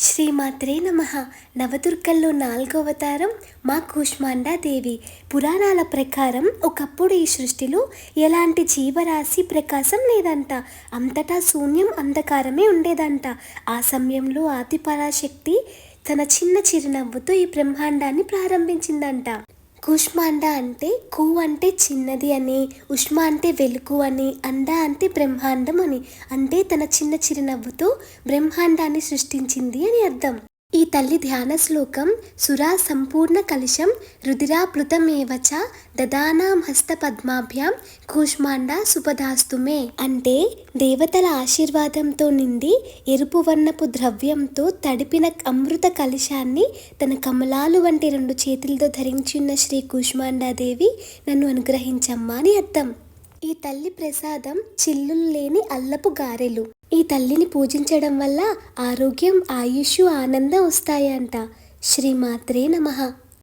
శ్రీమాత్రే నమః. నవదుర్గల్లో 4వ అవతారం మా కూష్మాండాదేవి. పురాణాల ప్రకారం ఒకప్పుడు ఈ సృష్టిలో ఎలాంటి జీవరాశి ప్రకాశం లేదంట. అంతటా శూన్యం, అంధకారమే ఉండేదంట. ఆ సమయంలో ఆదిపరాశక్తి తన చిన్న చిరునవ్వుతో ఈ బ్రహ్మాండాన్ని ప్రారంభించిందంట. కూష్మాండ అంటే కు అంటే చిన్నది అని, ఉష్మ అంటే వెలుగు అని, అండ అంటే బ్రహ్మాండం అని. అంటే తన చిన్న చిరునవ్వుతో బ్రహ్మాండాన్ని సృష్టించింది అని అర్థం. ఈ తల్లి ధ్యాన శ్లోకం సురా సంపూర్ణ కలశం రుధిరాప్లుతమేవచ దదానాం హస్త పద్మాభ్యాం కూష్మాండ సుపదాస్తుమే. అంటే దేవతల ఆశీర్వాదంతో నిండి ఎరుపు వర్ణపు ద్రవ్యంతో తడిపిన అమృత కలశాన్ని తన కమలాలు వంటి 2 చేతులతో ధరించున్న శ్రీ కూష్మాండాదేవి నన్ను అనుగ్రహించమ్మా అని అర్థం. ఈ తల్లి ప్రసాదం చిల్లులు లేని అల్లపు గారెలు. ఈ తల్లిని పూజించడం వల్ల ఆరోగ్యం, ఆయుష్, ఆనందం వస్తాయంట. శ్రీమాత్రే నమః.